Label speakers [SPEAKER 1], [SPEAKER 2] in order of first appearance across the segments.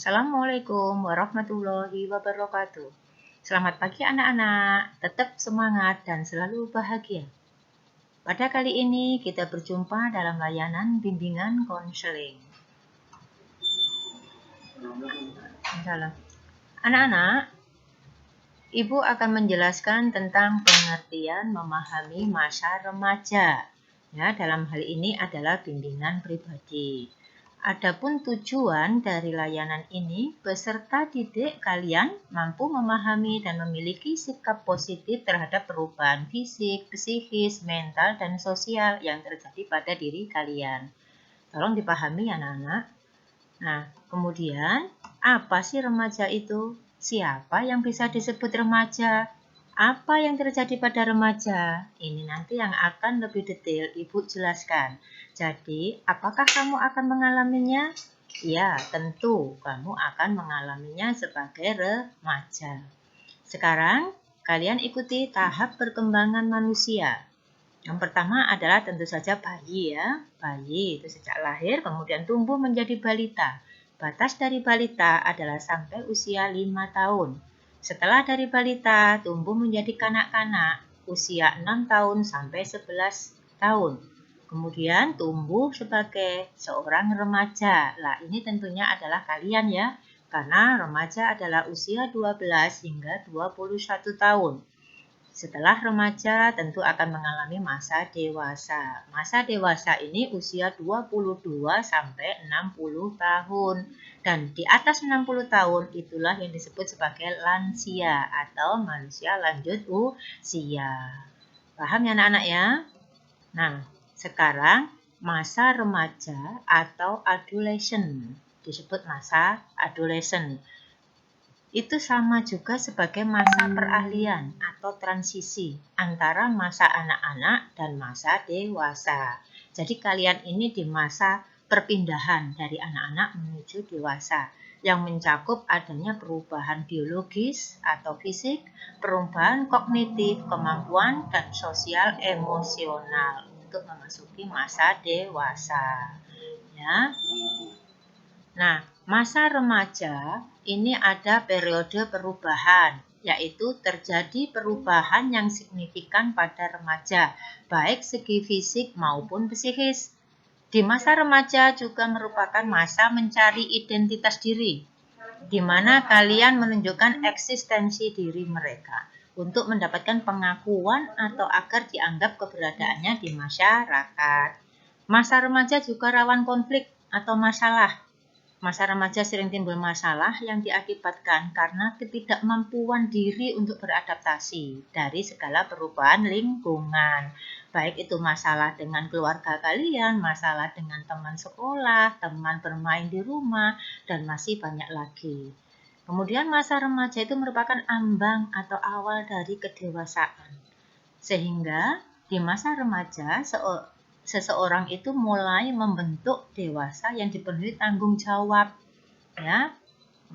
[SPEAKER 1] Assalamualaikum warahmatullahi wabarakatuh. Selamat pagi anak-anak, tetap semangat dan selalu bahagia. Pada kali ini kita berjumpa dalam layanan bimbingan konseling. Anak-anak, Ibu akan menjelaskan tentang pengertian memahami masa remaja. Ya, dalam hal ini adalah bimbingan pribadi. Adapun tujuan dari layanan ini, peserta didik kalian mampu memahami dan memiliki sikap positif terhadap perubahan fisik, psikis, mental, dan sosial yang terjadi pada diri kalian. Tolong dipahami anak-anak. Nah, kemudian apa sih remaja itu? Siapa yang bisa disebut remaja? Apa yang terjadi pada remaja? Ini nanti yang akan lebih detail Ibu jelaskan. Jadi, apakah kamu akan mengalaminya? Ya, tentu kamu akan mengalaminya sebagai remaja. Sekarang, kalian ikuti tahap perkembangan manusia. Yang pertama adalah tentu saja bayi ya. Bayi itu sejak lahir kemudian tumbuh menjadi balita. Batas dari balita adalah sampai usia 5 tahun. Setelah dari balita tumbuh menjadi kanak-kanak usia 6 tahun sampai 11 tahun. Kemudian tumbuh sebagai seorang remaja. Lah ini tentunya adalah kalian ya. Karena remaja adalah usia 12 hingga 21 tahun. Setelah remaja tentu akan mengalami masa dewasa. Masa dewasa ini usia 22 sampai 60 tahun. Dan di atas 60 tahun itulah yang disebut sebagai lansia atau manusia lanjut usia. Paham ya anak-anak ya? Nah, sekarang masa remaja atau adolescent. Disebut masa adolescent. Itu sama juga sebagai masa peralihan atau transisi antara masa anak-anak dan masa dewasa. Jadi kalian ini di masa perpindahan dari anak-anak menuju dewasa yang mencakup adanya perubahan biologis atau fisik, perubahan kognitif, kemampuan, dan sosial emosional untuk memasuki masa dewasa. Ya. Nah, masa remaja ini ada periode perubahan, yaitu terjadi perubahan yang signifikan pada remaja, baik segi fisik maupun psikis. Di masa remaja juga merupakan masa mencari identitas diri, di mana kalian menunjukkan eksistensi diri mereka untuk mendapatkan pengakuan atau agar dianggap keberadaannya di masyarakat. Masa remaja juga rawan konflik atau masalah. Masa remaja sering timbul masalah yang diakibatkan karena ketidakmampuan diri untuk beradaptasi dari segala perubahan lingkungan. Baik itu masalah dengan keluarga kalian, masalah dengan teman sekolah, teman bermain di rumah, dan masih banyak lagi. Kemudian masa remaja itu merupakan ambang atau awal dari kedewasaan. Sehingga di masa remaja seseorang itu mulai membentuk dewasa yang dipenuhi tanggung jawab, ya,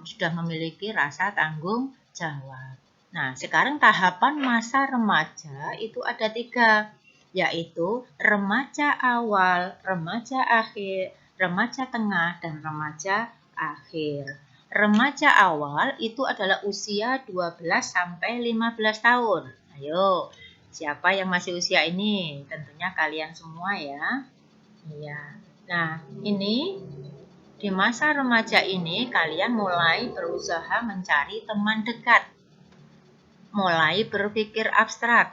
[SPEAKER 1] sudah memiliki rasa tanggung jawab. Nah, sekarang tahapan masa remaja itu ada 3, yaitu remaja awal, remaja akhir, remaja tengah, dan remaja akhir. Remaja awal itu adalah usia 12 sampai 15 tahun. Ayo, siapa yang masih usia ini? Tentunya kalian semua ya. Iya. Nah, ini di masa remaja ini kalian mulai berusaha mencari teman dekat. Mulai berpikir abstrak,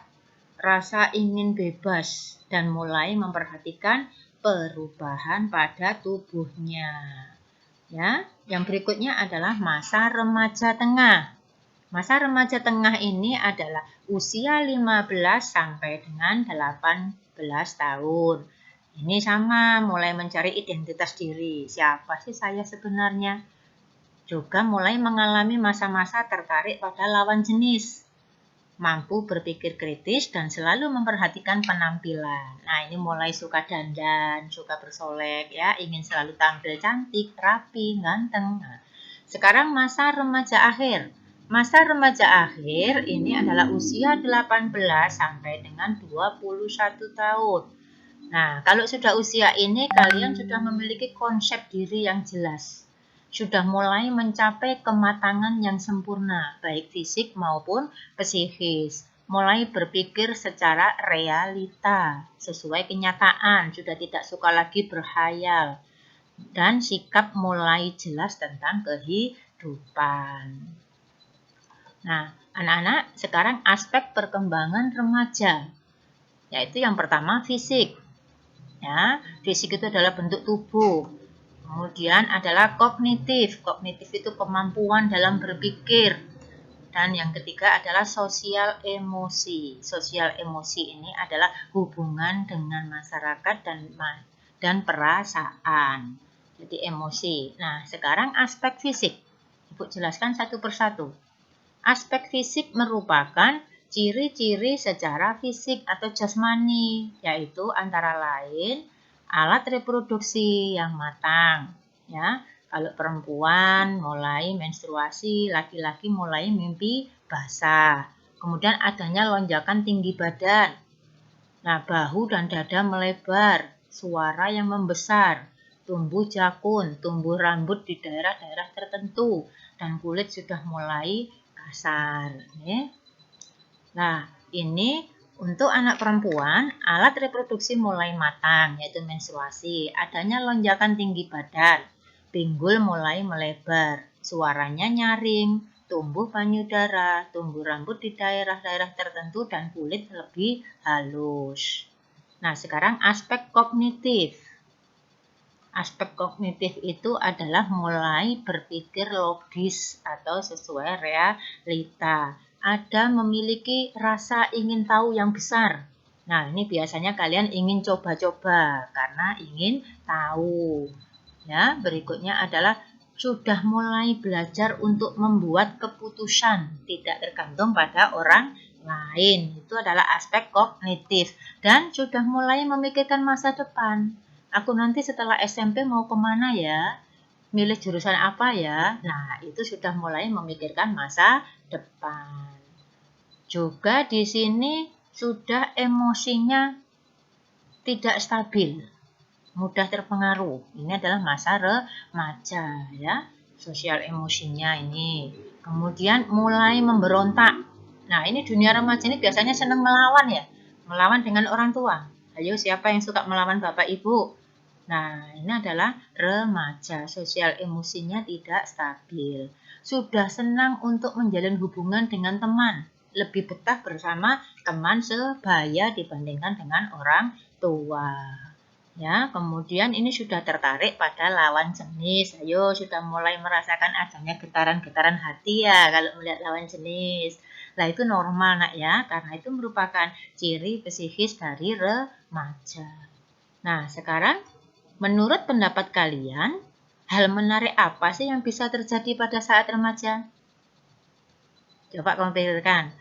[SPEAKER 1] rasa ingin bebas, dan mulai memperhatikan perubahan pada tubuhnya. Ya, yang berikutnya adalah masa remaja tengah. Masa remaja tengah ini adalah usia 15 sampai dengan 18 tahun. Ini sama, mulai mencari identitas diri. Siapa sih saya sebenarnya? Juga mulai mengalami masa-masa tertarik pada lawan jenis. Mampu berpikir kritis dan selalu memperhatikan penampilan. Nah, ini mulai suka dandan, suka bersolek, ya, ingin selalu tampil cantik, rapi, ganteng. Nah, sekarang masa remaja akhir. Masa remaja akhir ini adalah usia 18 sampai dengan 21 tahun. Nah, kalau sudah usia ini kalian sudah memiliki konsep diri yang jelas. sudah mulai mencapai kematangan yang sempurna, baik fisik maupun psikis. Mulai berpikir secara realita, sesuai kenyataan, sudah tidak suka lagi berhayal, dan sikap mulai jelas tentang kehidupan. Nah, anak-anak, sekarang aspek perkembangan remaja, yaitu yang pertama fisik. Ya, fisik itu adalah bentuk tubuh. Kemudian adalah kognitif. Kognitif itu kemampuan dalam berpikir. Dan yang ketiga adalah sosial emosi. Sosial emosi ini adalah hubungan dengan masyarakat dan perasaan. Jadi emosi. Nah, sekarang aspek fisik. Ibu jelaskan satu persatu. Aspek fisik merupakan ciri-ciri secara fisik atau jasmani, yaitu antara lain alat reproduksi yang matang. Ya, kalau perempuan mulai menstruasi, laki-laki mulai mimpi basah. Kemudian adanya lonjakan tinggi badan. Nah, bahu dan dada melebar, suara yang membesar, tumbuh jakun, tumbuh rambut di daerah-daerah tertentu, dan kulit sudah mulai kasar. Nah, ini untuk anak perempuan, alat reproduksi mulai matang, yaitu menstruasi. Adanya lonjakan tinggi badan, pinggul mulai melebar, suaranya nyaring, tumbuh payudara, tumbuh rambut di daerah-daerah tertentu, dan kulit lebih halus. Nah, sekarang aspek kognitif. Aspek kognitif itu adalah mulai berpikir logis atau sesuai realita. Ada memiliki rasa ingin tahu yang besar. Nah, ini biasanya kalian ingin coba-coba karena ingin tahu. Ya, berikutnya adalah sudah mulai belajar untuk membuat keputusan, tidak tergantung pada orang lain. Itu adalah aspek kognitif. Dan sudah mulai memikirkan masa depan. Aku nanti setelah SMP mau kemana ya? Milih jurusan apa ya? Nah, itu sudah mulai memikirkan masa depan. Juga di sini sudah emosinya tidak stabil, mudah terpengaruh. Ini adalah masa remaja ya, sosial emosinya ini. Kemudian mulai memberontak. Nah, ini dunia remaja ini biasanya senang melawan ya, melawan dengan orang tua. Ayo, siapa yang suka melawan bapak ibu? Nah, ini adalah remaja, sosial emosinya tidak stabil. Sudah senang untuk menjalin hubungan dengan teman, lebih betah bersama teman sebaya dibandingkan dengan orang tua. Ya, kemudian ini sudah tertarik pada lawan jenis. Ayo, sudah mulai merasakan adanya getaran-getaran hati ya kalau melihat lawan jenis. Nah, itu normal nak ya, karena itu merupakan ciri psikis dari remaja. Nah, sekarang menurut pendapat kalian, hal menarik apa sih yang bisa terjadi pada saat remaja? Coba kamu pikirkan.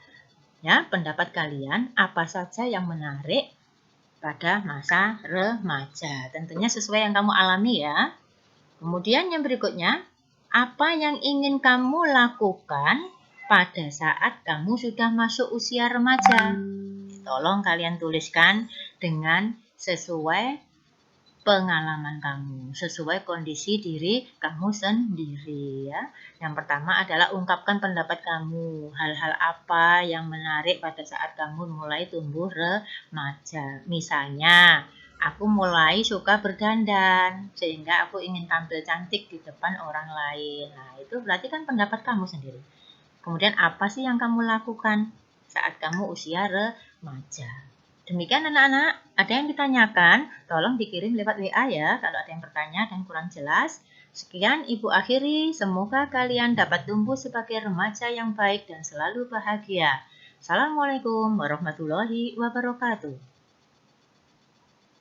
[SPEAKER 1] Ya, pendapat kalian apa saja yang menarik pada masa remaja? Tentunya sesuai yang kamu alami ya. Kemudian yang berikutnya, apa yang ingin kamu lakukan pada saat kamu sudah masuk usia remaja? Tolong kalian tuliskan dengan sesuai pengalaman kamu, sesuai kondisi diri kamu sendiri ya. Yang pertama adalah ungkapkan pendapat kamu, hal-hal apa yang menarik pada saat kamu mulai tumbuh remaja. Misalnya, aku mulai suka berdandan, sehingga aku ingin tampil cantik di depan orang lain. Nah, itu berarti kan pendapat kamu sendiri. Kemudian apa sih yang kamu lakukan saat kamu usia remaja? Demikian anak-anak, ada yang ditanyakan, tolong dikirim lewat WA ya kalau ada yang bertanya dan kurang jelas. Sekian Ibu akhiri, semoga kalian dapat tumbuh sebagai remaja yang baik dan selalu bahagia. Assalamualaikum warahmatullahi wabarakatuh.